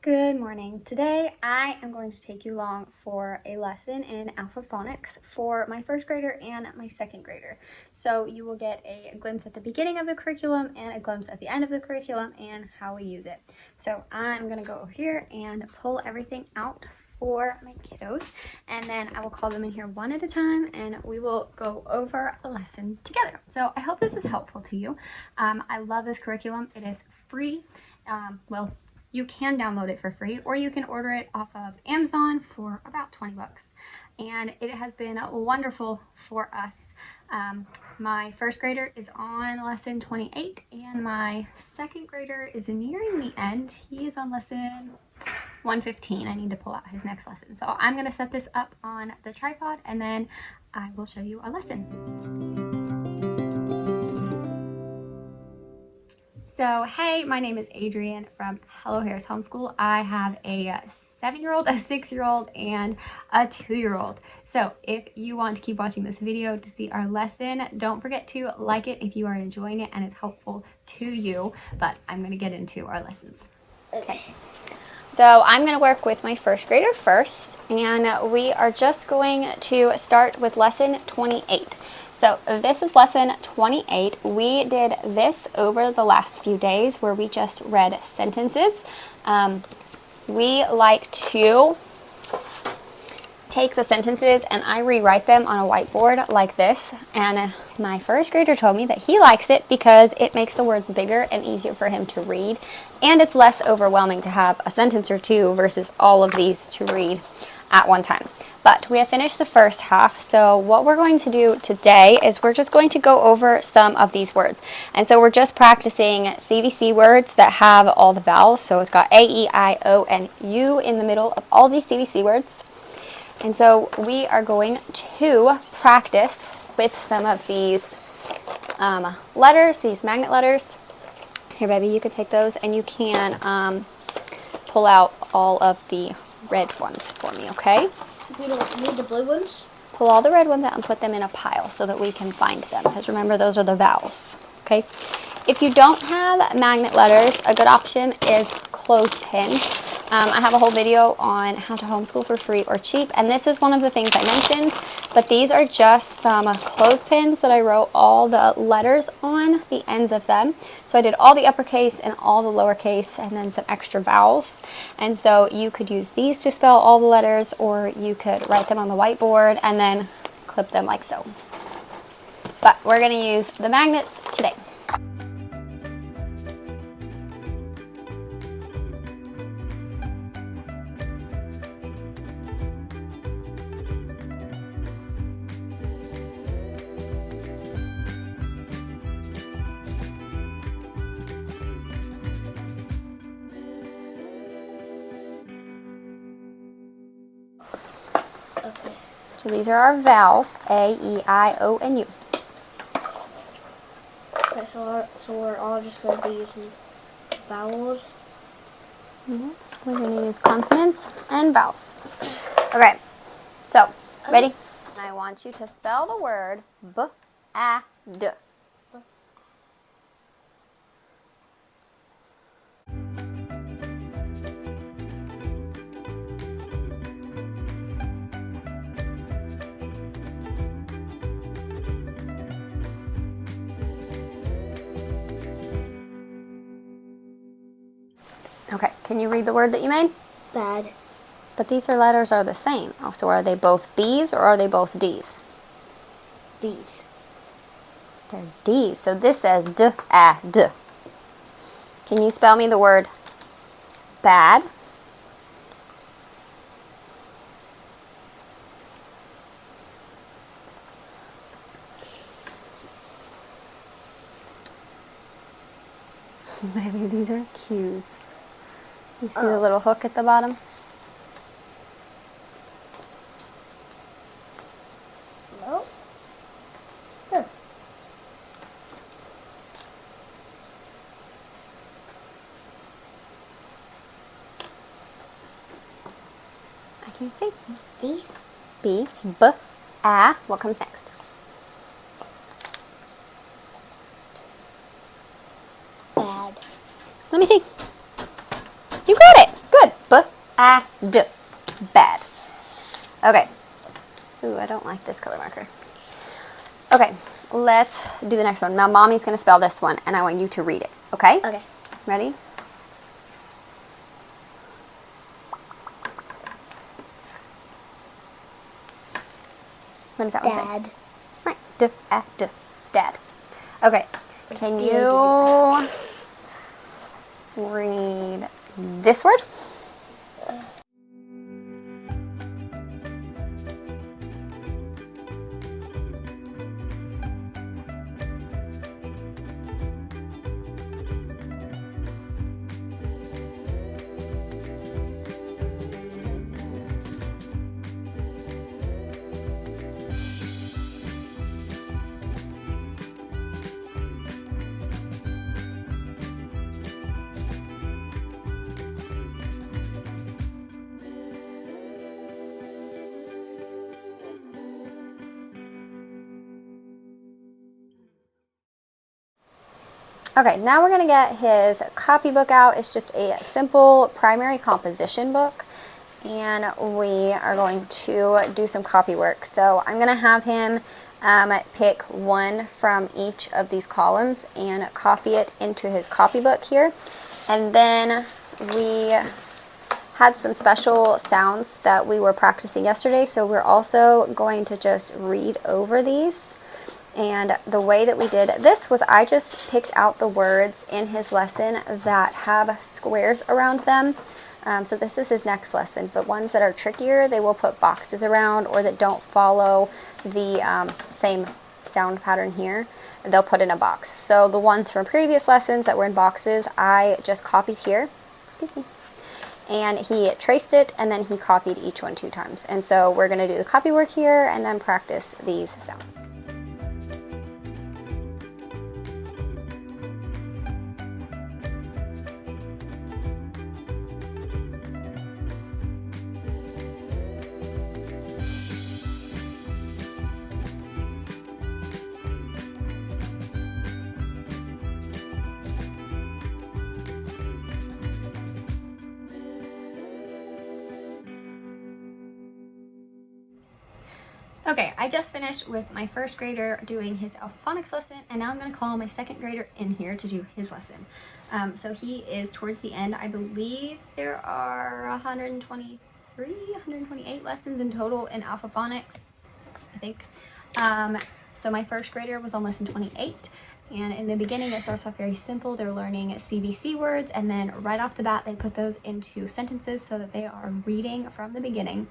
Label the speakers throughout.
Speaker 1: Good morning. Today I am going to take you along for a lesson in Alpha-Phonics for my first grader and my second grader. So you will get a glimpse at the beginning of the curriculum and a glimpse at the end of the curriculum and how we use it. So I'm going to go over here and pull everything out for my kiddos, and then I will call them in here one at a time and we will go over a lesson together. So I hope this is helpful to you. I love this curriculum. It is free. You can download it for free, or you can order it off of Amazon for about 20 bucks. And it has been wonderful for us. My first grader is on lesson 28, and my second grader is nearing the end. He is on lesson 115. I need to pull out his next lesson. So I'm going to set this up on the tripod, and then I will show you our lesson. So, hey, my name is Adrian from Hello Harris Homeschool. I have a 7-year-old, a 6-year-old, and a 2-year-old. So if you want to keep watching this video to see our lesson, don't forget to like it if you are enjoying it and it's helpful to you. But I'm going to get into our lessons. Okay. So I'm going to work with my first grader first, and we are just going to start with lesson 28. So this is lesson 28. We did this over the last few days where we just read sentences. We like to take the sentences and I rewrite them on a whiteboard like this. And my first grader told me that he likes it because it makes the words bigger and easier for him to read. And it's less overwhelming to have a sentence or two versus all of these to read at one time. But we have finished the first half, so what we're going to do today is we're just going to go over some of these words. And so we're just practicing CVC words that have all the vowels. So it's got A, E, I, O, and U in the middle of all these CVC words. And so we are going to practice with some of these letters, these magnet letters. Here, baby, you can take those and you can pull out all of the red ones for me, okay?
Speaker 2: We don't need the blue ones?
Speaker 1: Pull all the red ones out and put them in a pile so that we can find them, because remember, those are the vowels, okay? If you don't have magnet letters, a good option is clothespins. I have a whole video on how to homeschool for free or cheap, and this is one of the things I mentioned, but these are just some clothespins that I wrote all the letters on the ends of them. So I did all the uppercase and all the lowercase and then some extra vowels. And so you could use these to spell all the letters, or you could write them on the whiteboard and then clip them like so. But we're going to use the magnets today.
Speaker 2: Okay.
Speaker 1: So these are our vowels, A, E, I, O, and U.
Speaker 2: Okay, so we're all just going to be using vowels.
Speaker 1: We're going to use consonants and vowels. Okay, so, ready? And I want you to spell the word B-A-D. Okay, can you read the word that you made?
Speaker 2: Bad.
Speaker 1: But these letters are the same. So are they both B's or are they both D's?
Speaker 2: These.
Speaker 1: They're D's. So this says D-A-D. Can you spell me the word bad? Maybe these are Q's. You see the little hook at the bottom?
Speaker 2: No. Here.
Speaker 1: I can't see.
Speaker 2: B.
Speaker 1: B. B-A. What comes next?
Speaker 2: Bad.
Speaker 1: Let me see. You got it. Good. Bad. Okay. Ooh, I don't like this color marker. Okay, let's do the next one. Now, Mommy's going to spell this one, and I want you to read it, okay?
Speaker 2: Okay.
Speaker 1: Ready? What does that one say?
Speaker 2: Dad.
Speaker 1: Right. Dad. Okay. Can you read this word? Okay, now we're going to get his copybook out. It's just a simple primary composition book, and we are going to do some copy work. So I'm going to have him pick one from each of these columns and copy it into his copybook here. And then we had some special sounds that we were practicing yesterday, so we're also going to just read over these. And the way that we did this was I just picked out the words in his lesson that have squares around them. So this is his next lesson, but ones that are trickier, they will put boxes around, or that don't follow the same sound pattern here, they'll put in a box. So the ones from previous lessons that were in boxes, I just copied here, excuse me, and he traced it, and then he copied each one 2 times. And so we're going to do the copy work here and then practice these sounds. Okay, I just finished with my first grader doing his Alpha-Phonics lesson, and now I'm going to call my second grader in here to do his lesson. So he is towards the end. I believe there are 128 lessons in total in Alpha-Phonics, I think. So my first grader was on lesson 28. And in the beginning, it starts off very simple. They're learning CVC words, and then right off the bat, they put those into sentences so that they are reading from the beginning.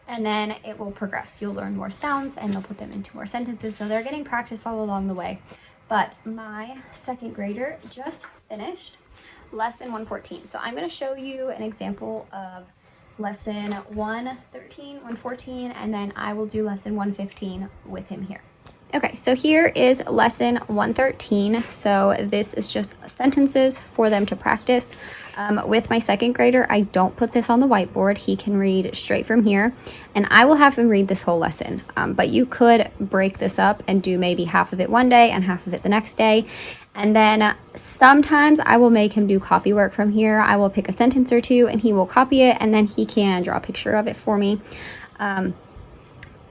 Speaker 1: And then it will progress. You'll learn more sounds, and they'll put them into more sentences. So they're getting practice all along the way. But my second grader just finished lesson 114. So I'm going to show you an example of lesson 113, 114, and then I will do lesson 115 with him here. Okay, so here is lesson 113. So this is just sentences for them to practice. With my second grader, I don't put this on the whiteboard. He can read straight from here, and I will have him read this whole lesson. But you could break this up and do maybe half of it one day and half of it the next day. And then sometimes I will make him do copy work from here. I will pick a sentence or two, and he will copy it, and then he can draw a picture of it for me.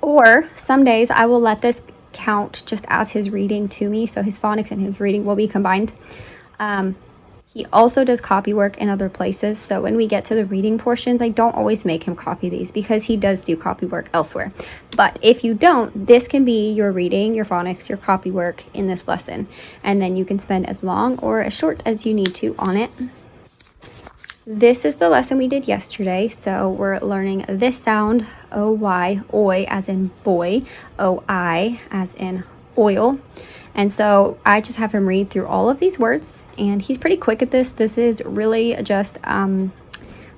Speaker 1: Or some days I will let this count just as his reading to me, so his phonics and his reading will be combined. He also does copy work in other places, so when we get to the reading portions, I don't always make him copy these because he does do copy work elsewhere. But if you don't, this can be your reading, your phonics, your copy work in this lesson, and then you can spend as long or as short as you need to on it. This is the lesson we did yesterday, so we're learning this sound, O-Y, oi as in boy, O-I as in oil. And so I just have him read through all of these words, and he's pretty quick at this. This is really just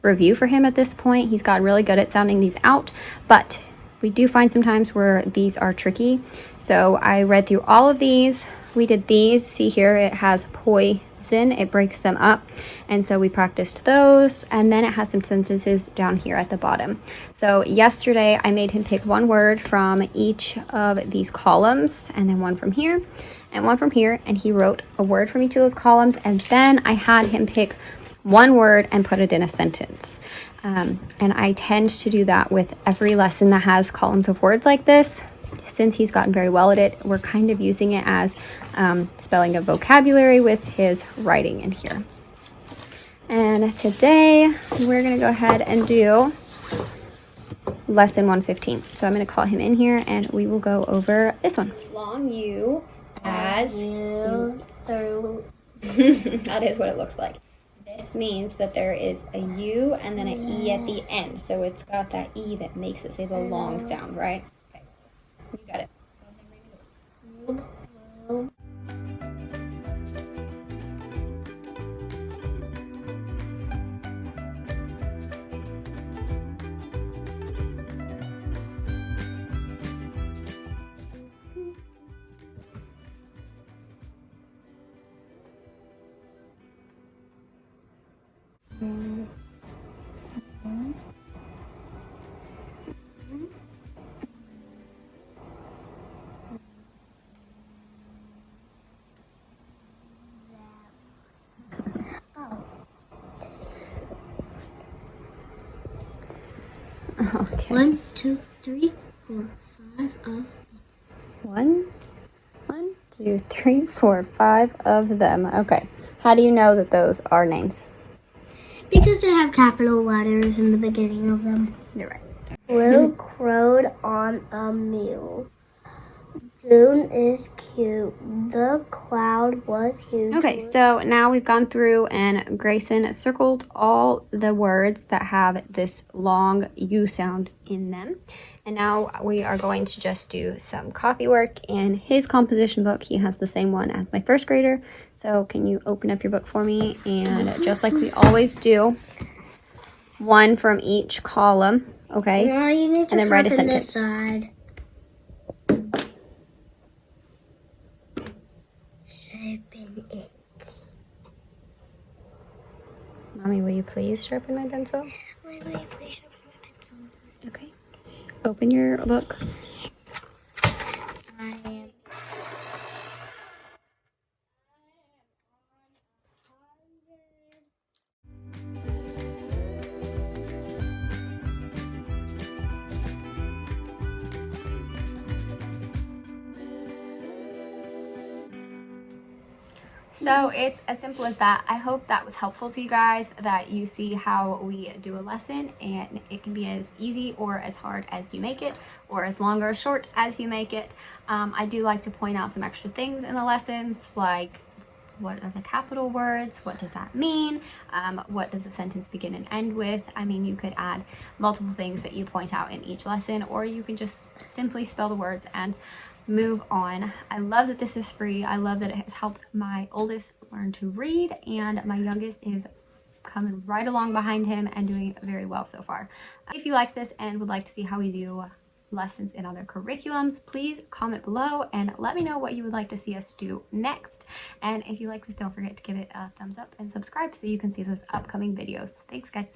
Speaker 1: review for him at this point. He's gotten really good at sounding these out, but we do find sometimes where these are tricky. So I read through all of these. We did these. See here, it has poison. It breaks them up, and so we practiced those, and then it has some sentences down here at the bottom. So yesterday I made him pick one word from each of these columns, and then one from here and one from here, and he wrote a word from each of those columns, and then I had him pick one word and put it in a sentence. And I tend to do that with every lesson that has columns of words like this. Since he's gotten very well at it, we're kind of using it as spelling of vocabulary with his writing in here. And today we're going to go ahead and do lesson 115. So I'm going to call him in here and we will go over this one. Long U as
Speaker 2: you through.
Speaker 1: That is what it looks like. This means that there is a U and then an E at the end. So it's got that E that makes it say the long sound, right? Okay. You got it. Go ahead and read the words. Okay.
Speaker 2: 1, 2, 3, 4, 5 of.
Speaker 1: 1, 2, 3, 4, 5 of them. Okay. How do you know that those are names?
Speaker 2: Because they have capital letters in the beginning of them.
Speaker 1: You're right.
Speaker 2: Blue crowed on a mule. June is cute. The cloud was huge.
Speaker 1: Okay, so now we've gone through and Grayson circled all the words that have this long U sound in them. And now we are going to just do some copy work. In his composition book, he has the same one as my first grader. So can you open up your book for me? And just like we always do, one from each column, okay?
Speaker 2: No, you need to
Speaker 1: and then write a
Speaker 2: sharpen
Speaker 1: sentence.
Speaker 2: this side. Sharpen it.
Speaker 1: Mommy, will you please sharpen my pencil?
Speaker 2: Wait, will you please sharpen my pencil?
Speaker 1: Okay. Open your book.
Speaker 2: I am.
Speaker 1: So it's as simple as that. I hope that was helpful to you guys, that you see how we do a lesson, and it can be as easy or as hard as you make it, or as long or short as you make it. I do like to point out some extra things in the lessons, like what are the capital words? What does that mean? What does a sentence begin and end with? I mean, you could add multiple things that you point out in each lesson, or you can just simply spell the words and move on. I love that this is free. I love that it has helped my oldest learn to read, and my youngest is coming right along behind him and doing very well so far. If you like this and would like to see how we do lessons in other curriculums, please comment below and let me know what you would like to see us do next. And if you like this, don't forget to give it a thumbs up and subscribe so you can see those upcoming videos. Thanks, guys.